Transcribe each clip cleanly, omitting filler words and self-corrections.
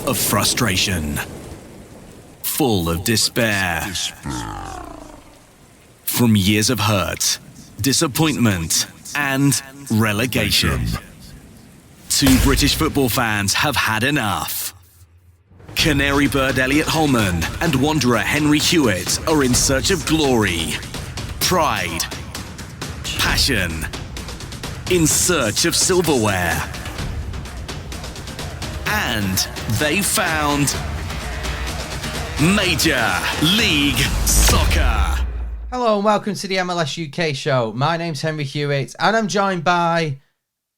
of frustration, full of despair. From years of hurt, disappointment, and relegation. Two British football fans have had enough. Canary bird Elliot Holman and Wanderer Henry Hewitt are in search of glory, pride, passion, in search of silverware. And they found Major League Soccer. Hello and welcome to the MLS UK show. My name's Henry Hewitt and I'm joined by...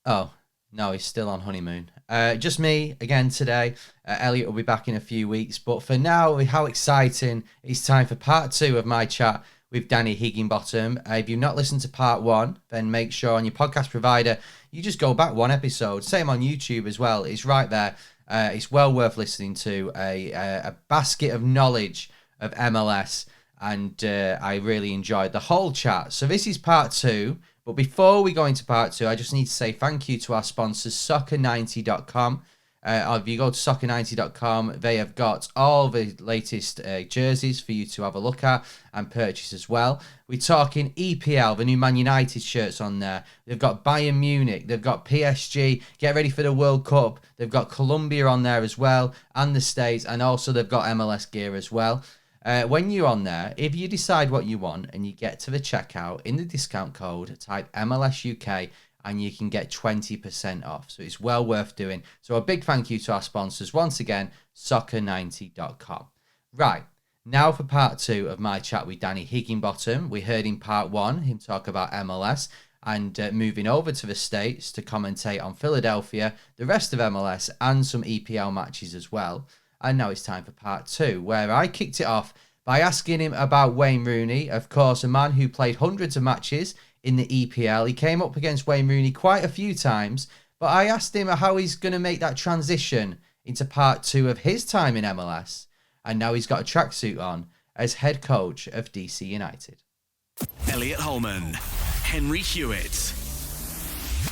Oh, no, he's still on honeymoon. Just me again today. Elliot will be back in a few weeks. But for now, how exciting. It's time for part 2 of my chat with Danny Higginbotham. If you've not listened to part 1, then make sure on your podcast provider, you just go back one episode. Same on YouTube as well. It's right there. It's well worth listening to. A basket of knowledge of MLS. And I really enjoyed the whole chat. So this is part 2. But before we go into part 2, I just need to say thank you to our sponsors, soccer90.com. If you go to soccer90.com, they have got all the latest jerseys for you to have a look at and purchase as well. We're talking EPL, the new Man United shirts on there. They've got Bayern Munich. They've got PSG. Get ready for the World Cup. They've got Colombia on there as well, and the States. And also they've got MLS gear as well. When you're on there, if you decide what you want and you get to the checkout, in the discount code, type MLS UK and you can get 20% off. So it's well worth doing. So a big thank you to our sponsors. Once again, soccer90.com. Right, now for part 2 of my chat with Danny Higginbotham. We heard in part 1 him talk about MLS and moving over to the States to commentate on Philadelphia, the rest of MLS and some EPL matches as well. And now it's time for part 2, where I kicked it off by asking him about Wayne Rooney, of course, a man who played hundreds of matches in the EPL. He came up against Wayne Rooney quite a few times, but I asked him how he's going to make that transition into part 2 of his time in MLS. And now he's got a tracksuit on as head coach of DC United. Elliot Holman, Henry Hewitt,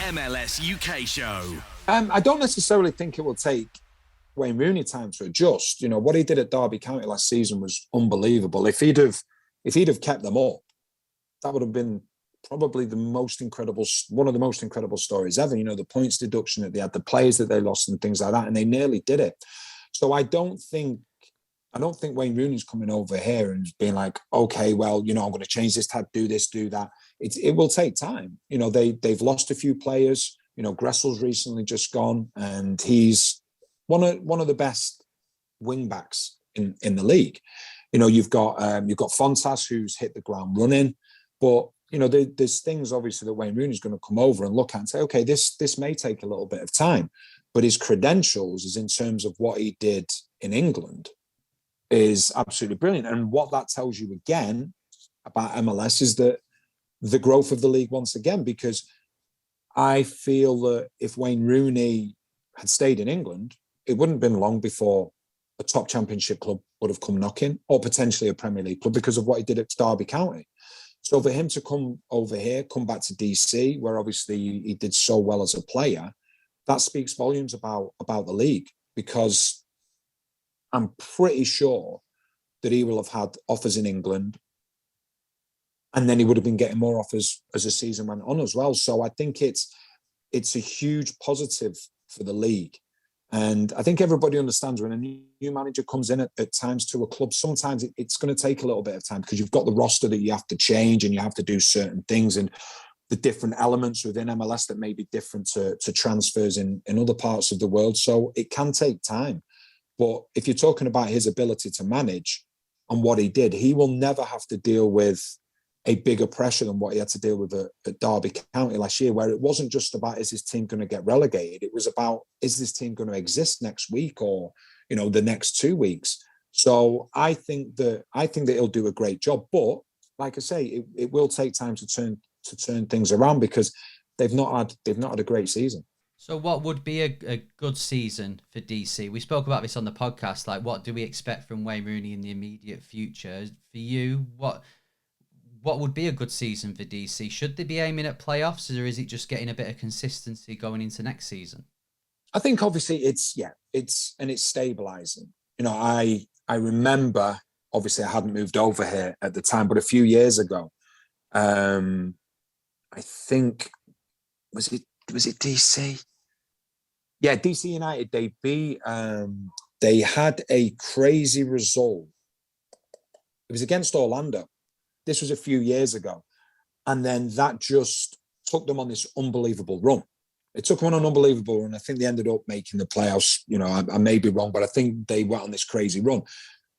MLS UK show. I don't necessarily think it will take Wayne Rooney time to adjust. You know, what he did at Derby County last season was unbelievable. If he'd have kept them up, that would have been probably one of the most incredible stories ever. You know, the points deduction that they had, the players that they lost and things like that, and they nearly did it. So I don't think Wayne Rooney's coming over here and being like, okay, well, you know, I'm going to change this, do this, do that. It will take time. You know, they've lost a few players. You know, Gressel's recently just gone, and he's one of the best wing backs in the league. You know, you've got Fontas, who's hit the ground running, but you know, there's things obviously that Wayne Rooney's going to come over and look at and say, okay, this may take a little bit of time, but his credentials, is in terms of what he did in England, is absolutely brilliant. And what that tells you again about MLS is that the growth of the league once again, because I feel that if Wayne Rooney had stayed in England, it wouldn't have been long before a top championship club would have come knocking, or potentially a Premier League club, because of what he did at Derby County. So for him to come over here, come back to DC, where obviously he did so well as a player, that speaks volumes about the league, because I'm pretty sure that he will have had offers in England, and then he would have been getting more offers as the season went on as well. So I think it's a huge positive for the league. And I think everybody understands when a new manager comes in at times to a club, sometimes it's going to take a little bit of time, because you've got the roster that you have to change and you have to do certain things, and the different elements within MLS that may be different to transfers in other parts of the world. So it can take time. But if you're talking about his ability to manage and what he did, he will never have to deal with a bigger pressure than what he had to deal with at Derby County last year, where it wasn't just about, is this team going to get relegated? It was about, is this team going to exist next week, or, you know, the next 2 weeks? So I think that he'll do a great job. But like I say, it will take time to turn things around, because they've not had a great season. So what would be a good season for DC? We spoke about this on the podcast. Like, what do we expect from Wayne Rooney in the immediate future? For you, what would be a good season for DC? Should they be aiming at playoffs, or is it just getting a bit of consistency going into next season? I think obviously it's stabilizing. I remember, obviously I hadn't moved over here at the time, but a few years ago, I think was it DC? Yeah, DC United. They had a crazy result. It was against Orlando. This was a few years ago, and then that just took them on this unbelievable run. It took them on an unbelievable run. I think they ended up making the playoffs. I may be wrong, but I think they went on this crazy run.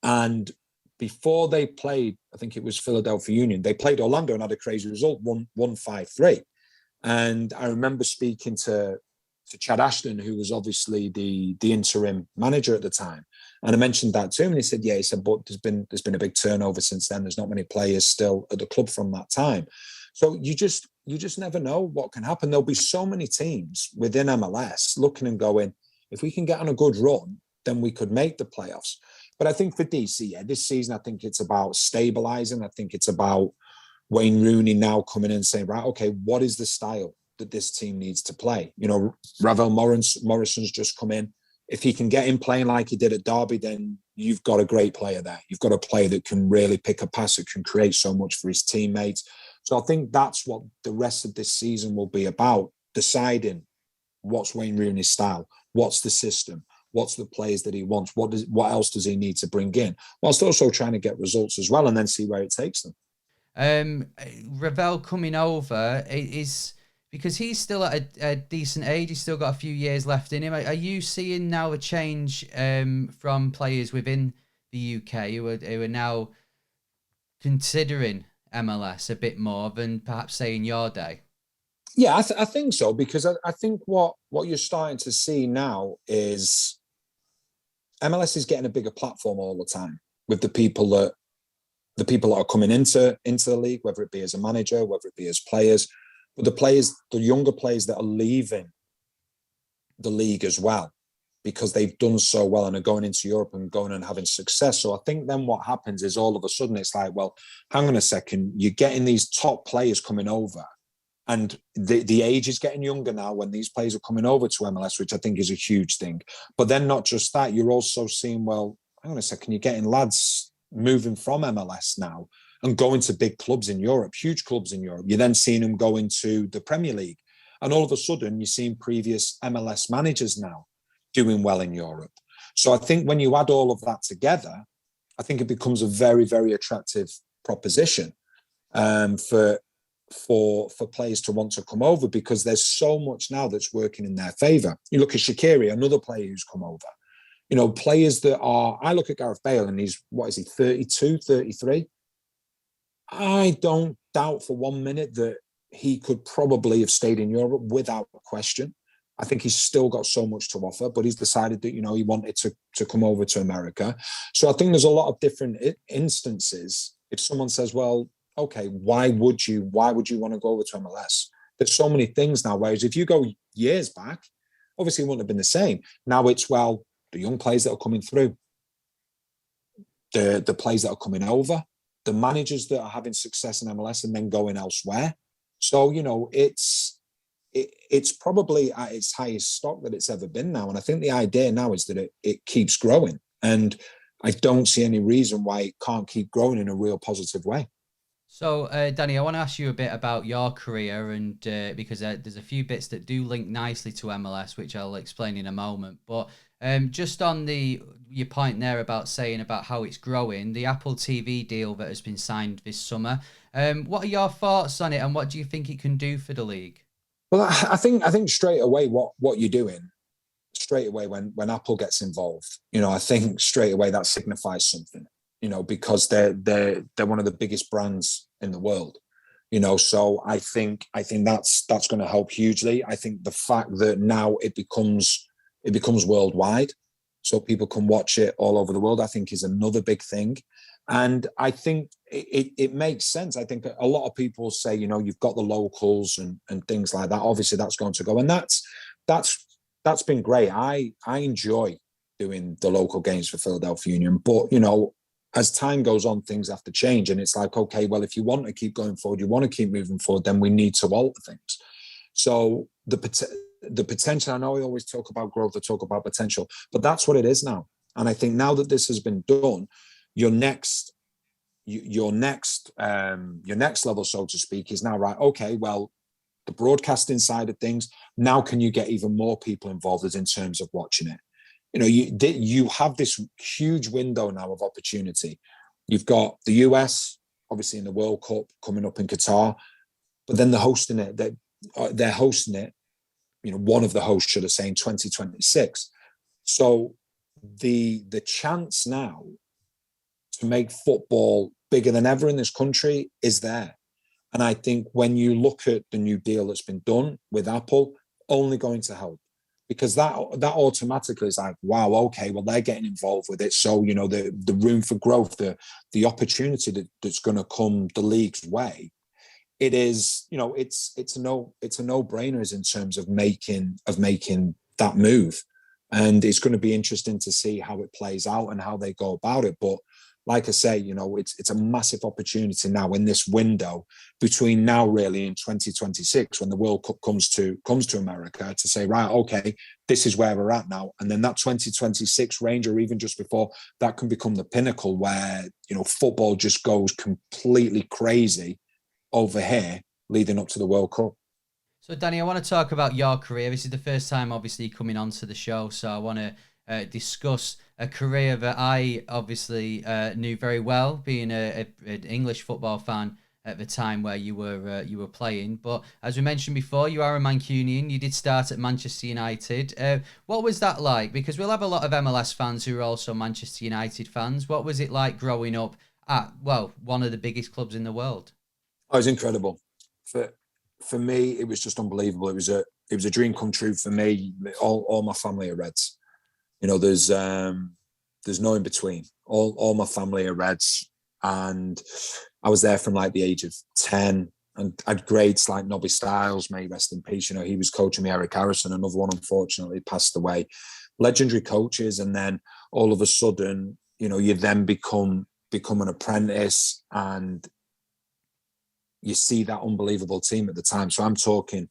And before they played, I think it was Philadelphia Union, they played Orlando and had a crazy result, 1-5-3. And I remember speaking to Chad Ashton, who was obviously the interim manager at the time. And I mentioned that to him, and he said, but there's been a big turnover since then. There's not many players still at the club from that time. So you just never know what can happen. There'll be so many teams within MLS looking and going, if we can get on a good run, then we could make the playoffs. But I think for DC, this season, I think it's about stabilizing. I think it's about Wayne Rooney now coming in and saying, right, okay, what is the style that this team needs to play? Ravel Morrison's just come in. If he can get him playing like he did at Derby, then you've got a great player there. You've got a player that can really pick a pass, that can create so much for his teammates. So I think that's what the rest of this season will be about, deciding what's Wayne Rooney's style, what's the system, what's the players that he wants, what else does he need to bring in, whilst also trying to get results as well, and then see where it takes them. Ravel coming over is because he's still at a decent age. He's still got a few years left in him. Are you seeing now a change from players within the UK who are now considering MLS a bit more than perhaps say in your day? Yeah, I think so, because I think what you're starting to see now is MLS is getting a bigger platform all the time with the people that are coming into the league, whether it be as a manager, whether it be as players, but the younger players that are leaving the league as well, because they've done so well and are going into Europe and going and having success. So I think then what happens is all of a sudden it's like, well, hang on a second, you're getting these top players coming over, and the age is getting younger now when these players are coming over to MLS, which I think is a huge thing. But then not just that, you're also seeing, well, hang on a second, you're getting lads moving from MLS now and going to big clubs in Europe, huge clubs in Europe. You're then seeing them go into the Premier League. And all of a sudden, you're seeing previous MLS managers now doing well in Europe. So I think when you add all of that together, I think it becomes a very, very attractive proposition for players to want to come over, because there's so much now that's working in their favour. You look at Shaqiri, another player who's come over. Players that are, I look at Gareth Bale and he's, 32, 33? I don't doubt for 1 minute that he could probably have stayed in Europe without question. I think he's still got so much to offer, but he's decided that, he wanted to come over to America. So I think there's a lot of different instances. If someone says, well, okay, why would you want to go over to MLS? There's so many things now, whereas if you go years back, obviously it wouldn't have been the same. Now it's, well, the young players that are coming through, the players that are coming over, the managers that are having success in MLS and then going elsewhere. So, it's probably at its highest stock that it's ever been now. And I think the idea now is that it keeps growing. And I don't see any reason why it can't keep growing in a real positive way. So, Danny, I want to ask you a bit about your career, and because there's a few bits that do link nicely to MLS, which I'll explain in a moment. But just on your point there about saying about how it's growing, the Apple TV deal that has been signed this summer, what are your thoughts on it, and what do you think it can do for the league? Well, I think straight away what you're doing, straight away when Apple gets involved, I think straight away that signifies something, because they're one of the biggest brands in the world, so I think that's going to help hugely. I think the fact that now it becomes worldwide, so people can watch it all over the world, I think is another big thing. And I think it makes sense. I think a lot of people say, you've got the locals and things like that. Obviously, that's going to go. And that's been great. I enjoy doing the local games for Philadelphia Union. But, as time goes on, things have to change. And it's like, okay, well, if you want to keep going forward, you want to keep moving forward, then we need to alter things. So the potential. I know we always talk about growth, or talk about potential, but that's what it is now. And I think now that this has been done, your next level, so to speak, is now, right, okay, well, the broadcasting side of things, now can you get even more people involved in terms of watching it? You have this huge window now of opportunity. You've got the US, obviously, in the World Cup coming up in Qatar, but then they're hosting it. They're hosting it. One of the hosts should have said in 2026. So the chance now to make football bigger than ever in this country is there. And I think when you look at the new deal that's been done with Apple, only going to help, because that automatically is like, wow, okay, well, they're getting involved with it. So, the room for growth, the opportunity that's going to come the league's way, it is, it's a no-brainer in terms of making that move. And it's going to be interesting to see how it plays out and how they go about it. But like I say, it's a massive opportunity now in this window between now really in 2026, when the World Cup comes to America, to say, right, okay, this is where we're at now. And then that 2026 range, or even just before, that can become the pinnacle where, football just goes completely crazy over here leading up to the World Cup. So, Danny, I want to talk about your career. This is the first time, obviously, coming onto the show, so I want to discuss a career that I obviously knew very well, being an English football fan at the time where you were playing. But as we mentioned before, you are a Mancunian. You did start at Manchester United. What was that like? Because we'll have a lot of MLS fans who are also Manchester United fans. What was it like growing up at, well, one of the biggest clubs in the world? Oh, it was incredible. For me, it was just unbelievable. It was a dream come true for me. All my family are Reds. There's no in between. All my family are Reds, and I was there from like the age of 10, and I had greats like Nobby Stiles, may rest in peace. He was coaching me. Eric Harrison, another one, unfortunately passed away. Legendary coaches, and then all of a sudden, you then become an apprentice, and you see that unbelievable team at the time. So I'm talking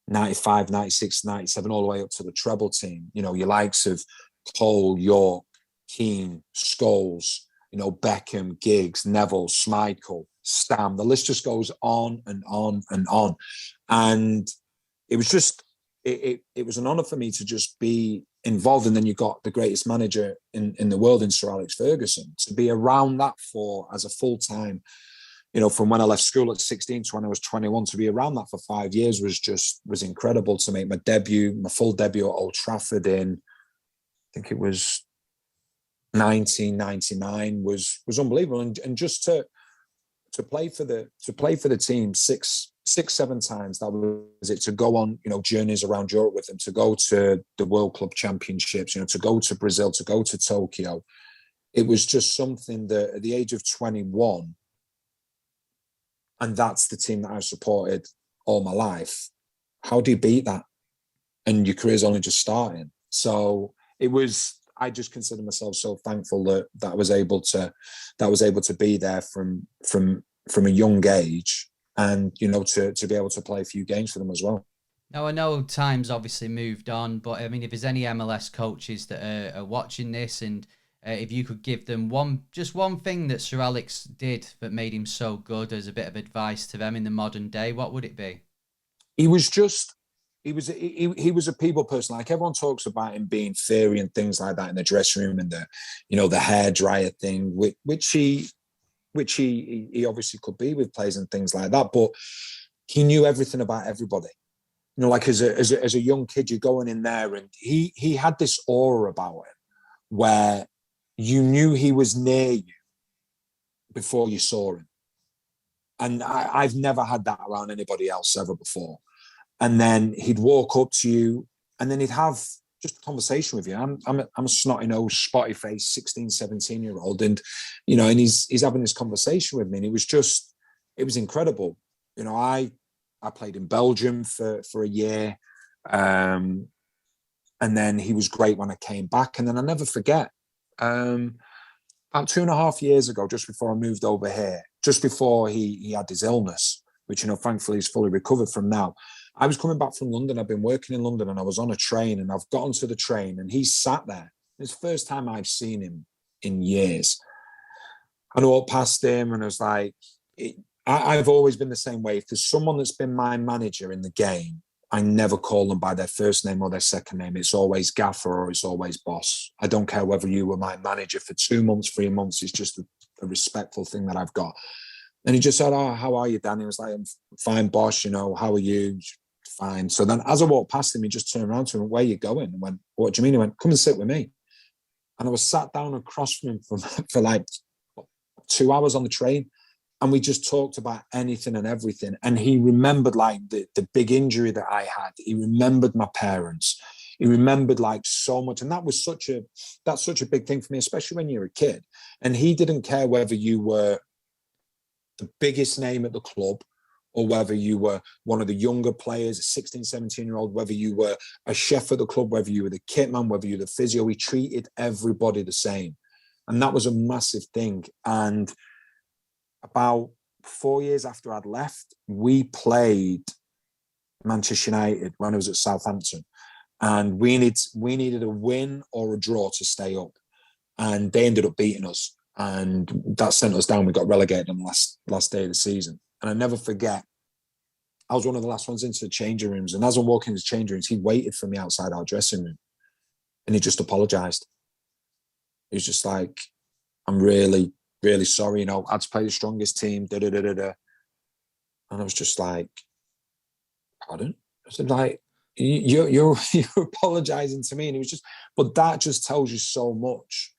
95, 96, 97, all the way up to the treble team. Your likes of Cole, York, Keane, Scholes, Beckham, Giggs, Neville, Schmeichel, Stam. The list just goes on and on and on. And it was just, it was an honour for me to just be involved. And then you got the greatest manager in the world in Sir Alex Ferguson. To be around that for as a full-time, from when I left school at 16 to when I was 21, to be around that for 5 years was incredible. To make my full debut at Old Trafford in, I think it was 1999, was unbelievable. And just to play for the team six, 7 times, that was it. To go on, journeys around Europe with them, to go to the World Club Championships, to go to Brazil, to go to Tokyo. It was just something that at the age of 21, and that's the team that I've supported all my life. How do you beat that? And your career's only just starting. So I just consider myself so thankful that I was able to be there from a young age, and to be able to play a few games for them as well. Now, I know time's obviously moved on, but I mean, if there's any MLS coaches that are watching this, and if you could give them one thing that Sir Alex did that made him so good as a bit of advice to them in the modern day, what would it be? He was a people person. Like, everyone talks about him being fiery and things like that in the dressing room, and the hairdryer thing, which he obviously could be with players and things like that. But he knew everything about everybody. Like as a young kid, you're going in there, and he had this aura about him where you knew he was near you before you saw him. And I've never had that around anybody else ever before. And then he'd walk up to you, and then he'd have just a conversation with you. I'm a snotty-nosed, spotty-faced 16, 17-year-old, and and he's having this conversation with me, and it was incredible. I played in Belgium for a year, and then he was great when I came back. And then I'll never forget, about 2.5 years ago, just before I moved over here, just before he had his illness, which thankfully he's fully recovered from now. I was coming back from London. I've been working in London, and I was on a train, and I've got onto the train, and he sat there. It's the first time I've seen him in years. And I walked past him, and I was like, I've always been the same way. If there's someone that's been my manager in the game, I never call them by their first name or their second name. It's always gaffer or it's always boss. I don't care whether you were my manager for 2 months, 3 months. It's just a respectful thing that I've got. And he just said, "Oh, how are you, Danny?" I was like, "I'm fine, boss. You know, how are you?" Fine. So then as I walked past him, he just turned around to him, "Where are you going?" And went, "What do you mean?" He went, "Come and sit with me." And I was sat down across from him for like 2 hours on the train. And we just talked about anything and everything. And he remembered like the big injury that I had. He remembered my parents. He remembered like so much. And that's such a big thing for me, especially when you're a kid. And he didn't care whether you were the biggest name at the club or whether you were one of the younger players, a 16, 17-year-old, whether you were a chef at the club, whether you were the kit man, whether you were the physio. He treated everybody the same. And that was a massive thing. And about 4 years after I'd left, we played Manchester United when I was at Southampton. And we needed a win or a draw to stay up. And they ended up beating us. And that sent us down. We got relegated on the last day of the season. And I never forget, I was one of the last ones into the changing rooms. And as I'm walking into the changing rooms, he waited for me outside our dressing room. And he just apologised. He was just like, "I'm really, really sorry. You know, I'd play the strongest team, da-da-da-da-da." And I was just like, "Pardon?" I said, like, you're apologising to me. And it was just, but that just tells you so much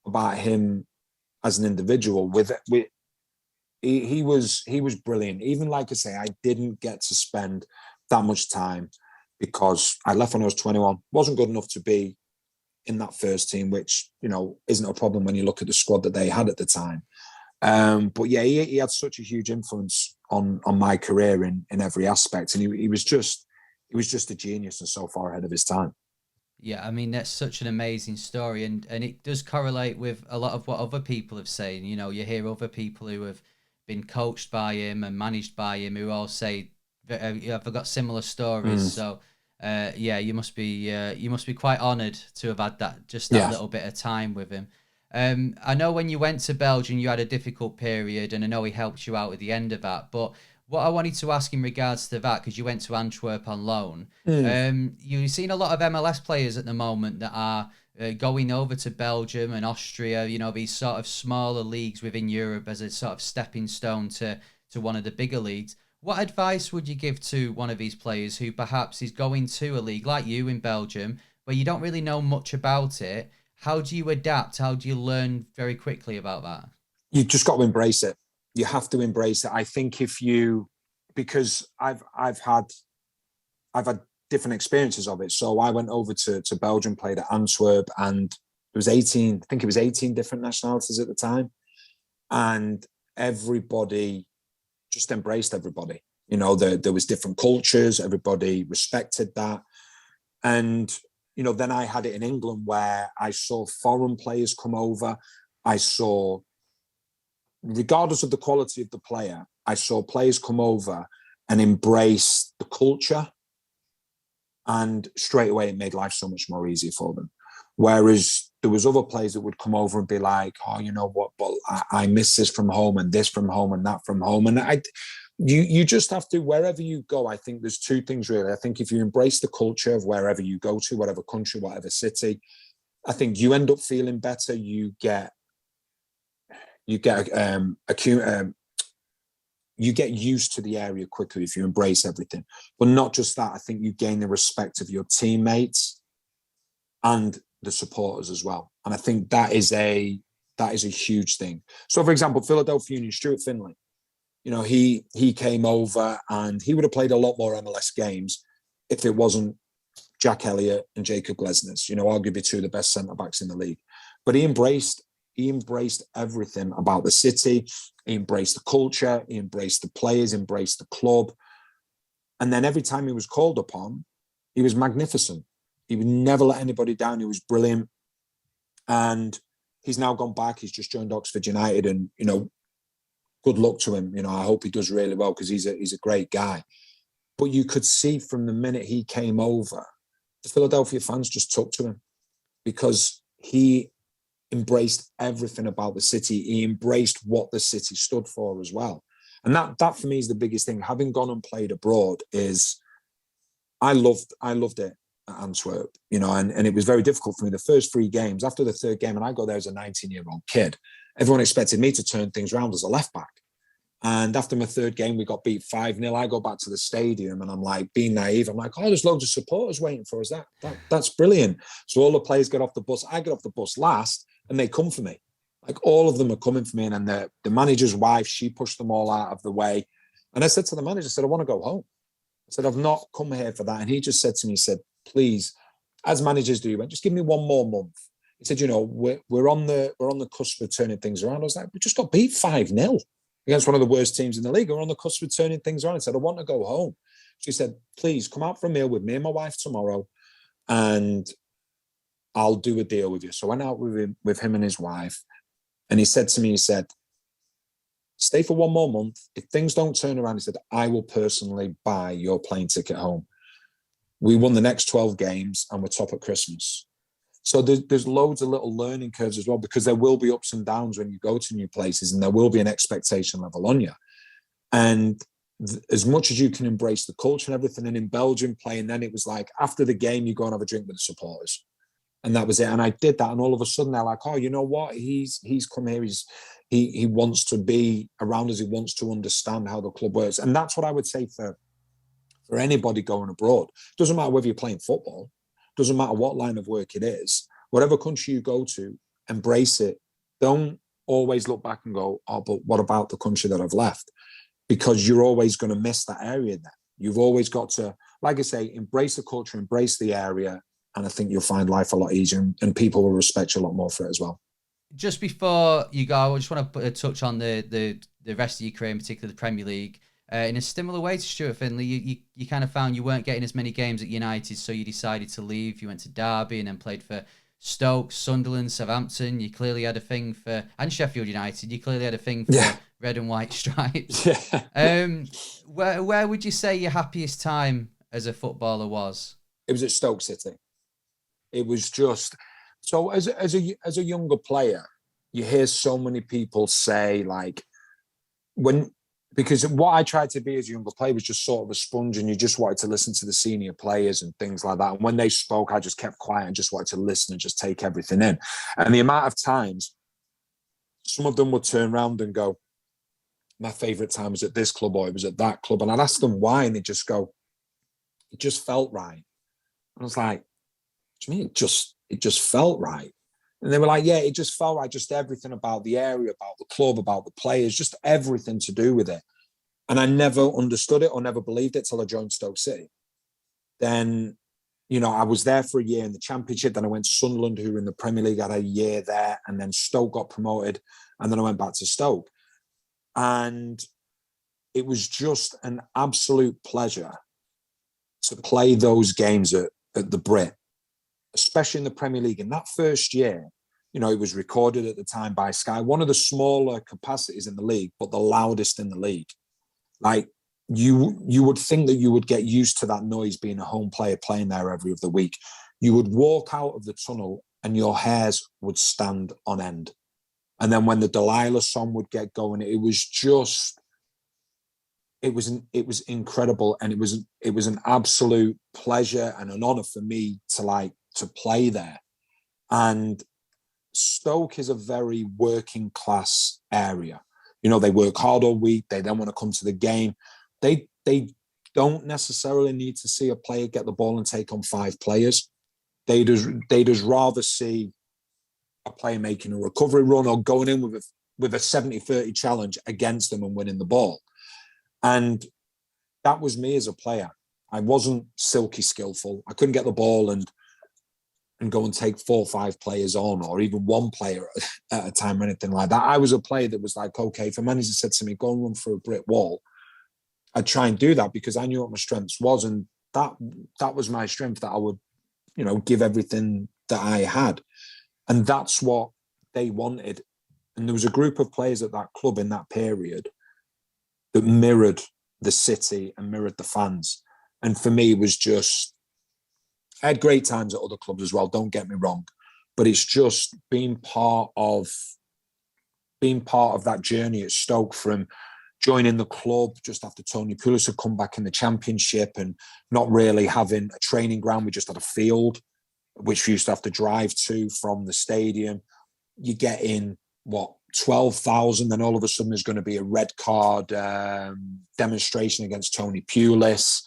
about him as an individual. He was brilliant. Even like I say, I didn't get to spend that much time because I left when I was 21. Wasn't good enough to be in that first team, which, you know, isn't a problem when you look at the squad that they had at the time. But yeah, he had such a huge influence on my career in every aspect. And he was just a genius and so far ahead of his time. Yeah, I mean, that's such an amazing story, and it does correlate with a lot of what other people have said. You know, you hear other people who have been coached by him and managed by him who all say I've got similar stories. So yeah, you must be quite honoured to have had that little bit of time with him. I know when you went to Belgium, you had a difficult period, and I know he helped you out at the end of that. But what I wanted to ask in regards to that, because you went to Antwerp on loan, you've seen a lot of MLS players at the moment that are going over to Belgium and Austria, you know, these sort of smaller leagues within Europe as a sort of stepping stone to one of the bigger leagues. What advice would you give to one of these players who perhaps is going to a league like you in Belgium, but you don't really know much about it? How do you adapt? How do you learn very quickly about that? You just got to embrace it. You have to embrace it. I think because I've had different experiences of it. So I went over to Belgium, played at Antwerp, and there was 18, I think it was 18 different nationalities at the time. And everybody just embraced everybody. You know, there was different cultures. Everybody respected that. And, you know, then I had it in England where I saw foreign players come over. I saw, regardless of the quality of the player, I saw players come over and embrace the culture. And straight away, it made life so much more easier for them. Whereas there was other players that would come over and be like, "Oh, you know what? But I miss this from home and this from home and that from home." And you just have to, wherever you go, I think there's two things really. I think if you embrace the culture of wherever you go to, whatever country, whatever city, I think you end up feeling better. You get used to the area quickly if you embrace everything. But not just that, I think you gain the respect of your teammates and the supporters as well. And I think that is a huge thing. So for example, Philadelphia Union, Stuart Finley, you know, he came over and he would have played a lot more MLS games if it wasn't Jack Elliott and Jacob Glesnes, you know, arguably two of the best centre-backs in the league. But he embraced everything about the city. He embraced the culture. He embraced the players, embraced the club. And then every time he was called upon, he was magnificent. He would never let anybody down. He was brilliant. And he's now gone back. He's just joined Oxford United, and, you know, good luck to him. You know, I hope he does really well because he's a great guy. But you could see from the minute he came over, the Philadelphia fans just took to him because he embraced everything about the city. He embraced what the city stood for as well. And that for me is the biggest thing. Having gone and played abroad is, I loved it at Antwerp, you know, and it was very difficult for me. The first 3 games, after the third game, and I go there as a 19-year-old kid, everyone expected me to turn things around as a left back. And after my third game, we got beat 5-0. I go back to the stadium and I'm like, being naive. I'm like, oh, there's loads of supporters waiting for us. That's brilliant. So all the players get off the bus. I get off the bus last and they come for me. Like all of them are coming for me. And then the manager's wife, she pushed them all out of the way. And I said to the manager, I said, I want to go home. I said, I've not come here for that. And he just said to me, he said, please, as managers do, he went, just give me 1 more month. He said, you know, we're on the cusp of turning things around. I was like, we just got beat 5-0 against one of the worst teams in the league. We're on the cusp of turning things around. I said, I want to go home. She said, please come out for a meal with me and my wife tomorrow and I'll do a deal with you. So I went out with him and his wife. And he said to me, he said, stay for 1 more month. If things don't turn around, he said, I will personally buy your plane ticket home. We won the next 12 games and we're top at Christmas. So there's loads of little learning curves as well, because there will be ups and downs when you go to new places and there will be an expectation level on you. And as much as you can embrace the culture and everything, and in Belgium playing, then it was like after the game, you go and have a drink with the supporters. And that was it. And I did that. And all of a sudden they're like, oh, you know what? He's come here. He wants to be around us. He wants to understand how the club works. And that's what I would say for anybody going abroad. Doesn't matter whether you're playing football. Doesn't matter what line of work it is. Whatever country you go to, embrace it. Don't always look back and go, oh, but what about the country that I've left? Because you're always going to miss that area then. You've always got to, like I say, embrace the culture, embrace the area. And I think you'll find life a lot easier and people will respect you a lot more for it as well. Just before you go, I just want to touch on the rest of your career, in particular the Premier League. In a similar way to Stuart Finley, you kind of found you weren't getting as many games at United, so you decided to leave. You went to Derby and then played for Stoke, Sunderland, Southampton. You clearly had a thing for, and Sheffield United, you clearly had a thing for red and white stripes. Yeah. Where would you say your happiest time as a footballer was? It was at Stoke City. It was just, so as a younger player, you hear so many people say like, because what I tried to be as a younger player was just sort of a sponge and you just wanted to listen to the senior players and things like that. And when they spoke, I just kept quiet and just wanted to listen and just take everything in. And the amount of times some of them would turn around and go, my favourite time was at this club or it was at that club. And I'd ask them why and they'd just go, it just felt right. And I was like, what do you mean? It just felt right. And they were like, yeah, it just felt right. Just everything about the area, about the club, about the players, just everything to do with it. And I never understood it or never believed it till I joined Stoke City. Then, you know, I was there for a year in the Championship. Then I went to Sunderland, who were in the Premier League, had a year there. And then Stoke got promoted. And then I went back to Stoke. And it was just an absolute pleasure to play those games at the Brit, especially in the Premier League. In that first year, you know, it was recorded at the time by Sky, one of the smaller capacities in the league, but the loudest in the league. Like you would think that you would get used to that noise being a home player playing there every other week. You would walk out of the tunnel and your hairs would stand on end. And then when the Delilah song would get going, it was just, it was incredible. And it was an absolute pleasure and an honor for me to play there. And Stoke is a very working class area. You know, they work hard all week. They then want to come to the game. They don't necessarily need to see a player get the ball and take on 5 players. They just rather see a player making a recovery run or going in with a 70-30 challenge against them and winning the ball. And that was me as a player. I wasn't silky skillful. I couldn't get the ball and go and take 4 or 5 players on, or even one player at a time or anything like that. I was a player that was like, okay, if a manager said to me, go and run through a brick wall, I'd try and do that because I knew what my strengths was. And that was my strength, that I would, you know, give everything that I had. And that's what they wanted. And there was a group of players at that club in that period that mirrored the city and mirrored the fans. And for me, it was just, I had great times at other clubs as well, don't get me wrong. But it's just being part of that journey at Stoke, from joining the club just after Tony Pulis had come back in the Championship and not really having a training ground. We just had a field, which we used to have to drive to from the stadium. You get in, 12,000, then all of a sudden there's going to be a red card demonstration against Tony Pulis.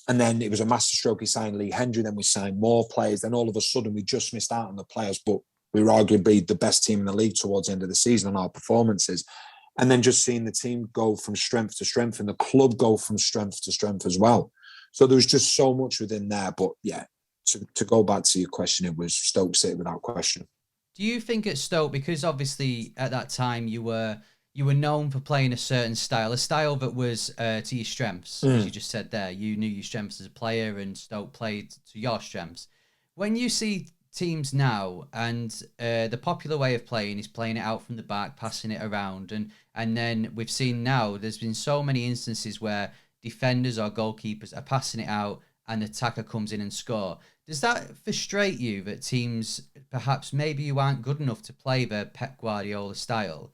And then it was a masterstroke. He signed Lee Hendry. Then we signed more players. Then all of a sudden we just missed out on the players, but we were arguably the best team in the league towards the end of the season on our performances. And then just seeing the team go from strength to strength and the club go from strength to strength as well. So there was just so much within there. But yeah, to go back to your question, it was Stoke City without question. Do you think at Stoke, because obviously at that time you were known for playing a certain style, a style that was to your strengths, as you just said there. You knew your strengths as a player, and Stoke played to your strengths. When you see teams now, and the popular way of playing is playing it out from the back, passing it around, and then we've seen now there's been so many instances where defenders or goalkeepers are passing it out and the attacker comes in and score. Does that frustrate you that teams, perhaps maybe you aren't good enough to play the Pep Guardiola style,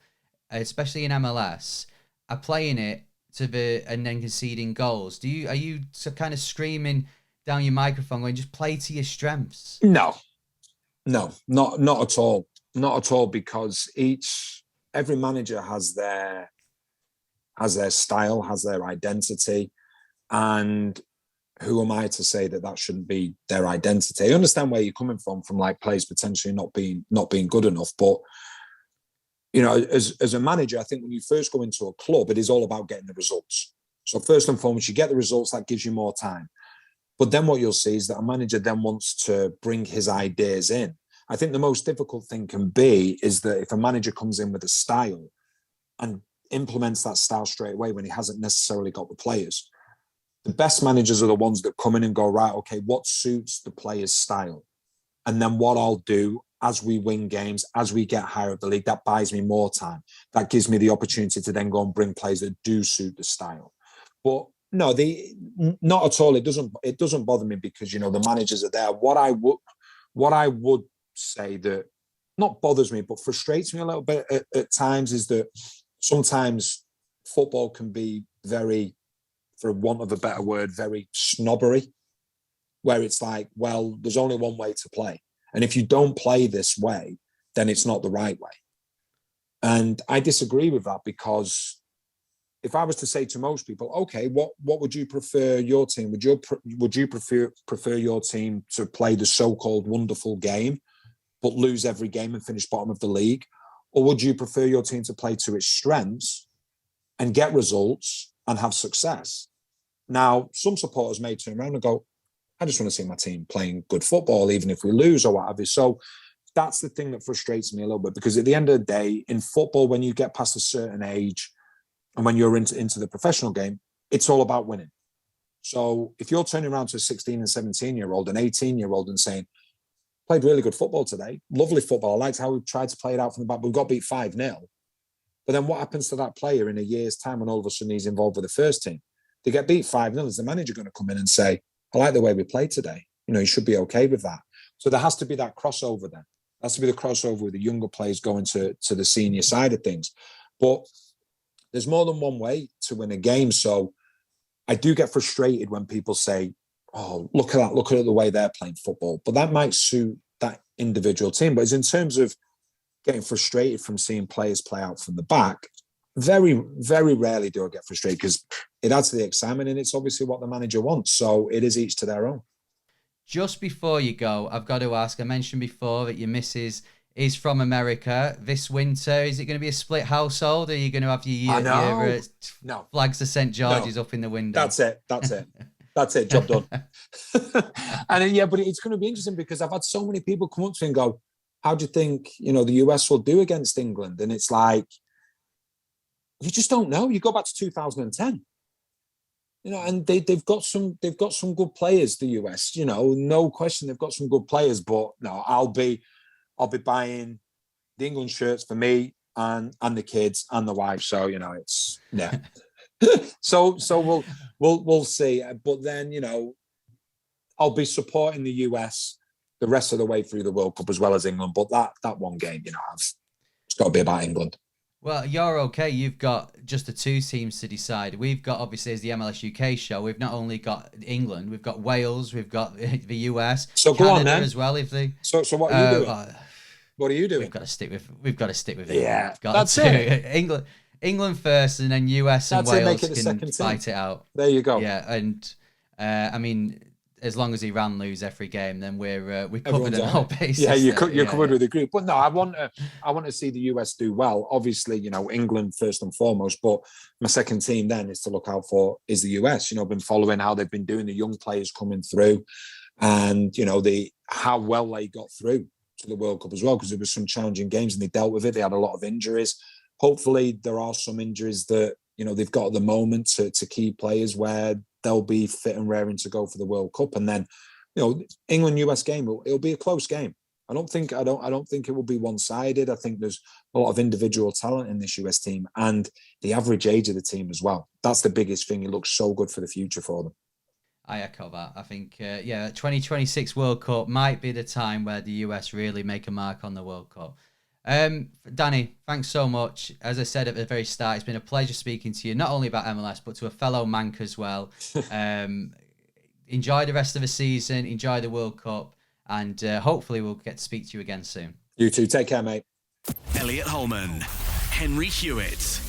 especially in MLS, are playing it and then conceding goals? Are you kind of screaming down your microphone going, just play to your strengths? No, not at all. Not at all, because every manager has their style, has their identity, and who am I to say that shouldn't be their identity? I understand where you're coming from like players potentially not being good enough, but you know, as a manager, I think when you first go into a club, it is all about getting the results. So first and foremost, you get the results, that gives you more time. But then what you'll see is that a manager then wants to bring his ideas in. I think the most difficult thing can be is that if a manager comes in with a style and implements that style straight away when he hasn't necessarily got the players. The best managers are the ones that come in and go, right, okay, what suits the player's style? And then what I'll do as we win games, as we get higher up the league, that buys me more time. That gives me the opportunity to then go and bring players that do suit the style. But no, not at all. It doesn't bother me because, you know, the managers are there. What I would say that not bothers me, but frustrates me a little bit at times is that sometimes football can be very, for want of a better word, very snobbery, where it's like, well, there's only one way to play. And if you don't play this way, then it's not the right way. And I disagree with that, because if I was to say to most people, okay, what would you prefer your team? Would you prefer your team to play the so-called wonderful game, but lose every game and finish bottom of the league? Or would you prefer your team to play to its strengths and get results and have success? Now, some supporters may turn around and go, I just want to see my team playing good football, even if we lose or what have you. So that's the thing that frustrates me a little bit, because at the end of the day, in football, when you get past a certain age and when you're into the professional game, it's all about winning. So if you're turning around to a 16 and 17-year-old, an 18-year-old and saying, played really good football today, lovely football, I liked how we tried to play it out from the back, but we got beat 5-0. But then what happens to that player in a year's time when all of a sudden he's involved with the first team? They get beat 5-0. Is the manager going to come in and say, I like the way we played today? You know, you should be okay with that. So there has to be that crossover then. There has to be the crossover with the younger players going to the senior side of things. But there's more than one way to win a game. So I do get frustrated when people say, oh, look at the way they're playing football. But that might suit that individual team. But it's in terms of getting frustrated from seeing players play out from the back, very, very rarely do I get frustrated, because it adds to the excitement and it's obviously what the manager wants. So it is each to their own. Just before you go, I've got to ask, I mentioned before that your missus is from America. This winter, is it going to be a split household? Or are you going to have your no. flags of St. George's up in the window? That's it. That's it. Job done. And yeah, but it's going to be interesting, because I've had so many people come up to me and go, how do you think, you know, the US will do against England? And it's like, you just don't know. You go back to 2010, you know, and they've got some good players, the US, you know, no question, they've got some good players. But no, I'll be buying the England shirts for me and the kids and the wife. So, you know, it's, yeah. So we'll see. But then, I'll be supporting the US the rest of the way through the World Cup as well as England. But that one game, it's got to be about England. Well, you're okay. You've got just the two teams to decide. We've got, obviously, as the MLS UK show, we've not only got England, we've got Wales, we've got the US, so Canada go on, then. as well. If they so what are you doing? What are you doing? We've got to stick with England. Yeah, that's it. England first, and then US and Wales can fight it out. There you go. Yeah, and I mean, as long as Iran lose every game, then we're covered on all bases. Yeah, you're covered with the group. But no, I want to see the US do well. Obviously, England first and foremost. But my second team then is to look out for is the US. I've been following how they've been doing, the young players coming through, and how well they got through to the World Cup as well, because there was some challenging games and they dealt with it. They had a lot of injuries. Hopefully, there are some injuries that they've got at the moment to key players where they'll be fit and raring to go for the World Cup. And then, England-US game, it'll be a close game. I don't think it will be one-sided. I think there's a lot of individual talent in this US team and the average age of the team as well. That's the biggest thing. It looks so good for the future for them. I echo that. I think, 2026 World Cup might be the time where the US really make a mark on the World Cup. Danny, thanks so much. As I said at the very start, it's been a pleasure speaking to you, not only about MLS, but to a fellow Manc as well. Enjoy the rest of the season, enjoy the World Cup, and hopefully we'll get to speak to you again soon. You too. Take care, mate. Elliot Holman, Henry Hewitt,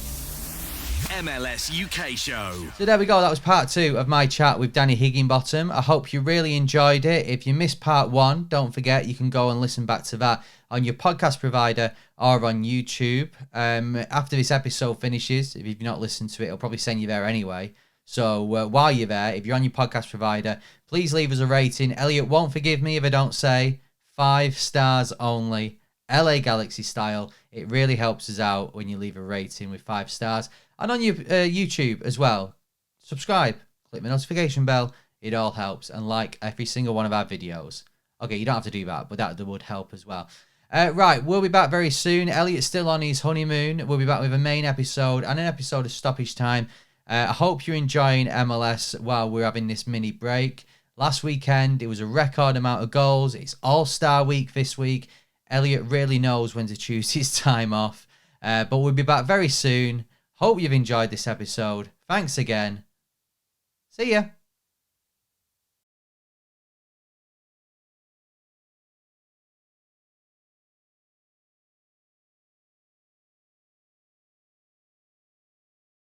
MLS UK show. So there we go. That was part 2 of my chat with Danny Higginbotham. I hope you really enjoyed it. If you missed part 1, don't forget you can go and listen back to that on your podcast provider or on YouTube. After this episode finishes, if you've not listened to it, it'll probably send you there anyway. So while you're there, if you're on your podcast provider, please leave us a rating. Elliot won't forgive me if I don't say 5 stars only, LA Galaxy style. It really helps us out when you leave a rating with 5 stars. And on your YouTube as well, subscribe, click the notification bell. It all helps. And like every single one of our videos. Okay, you don't have to do that, but that would help as well. Right, we'll be back very soon. Elliot's still on his honeymoon. We'll be back with a main episode and an episode of Stoppage Time. I hope you're enjoying MLS while we're having this mini break. Last weekend, it was a record amount of goals. It's All-Star Week this week. Elliot really knows when to choose his time off. But we'll be back very soon. Hope you've enjoyed this episode. Thanks again. See ya.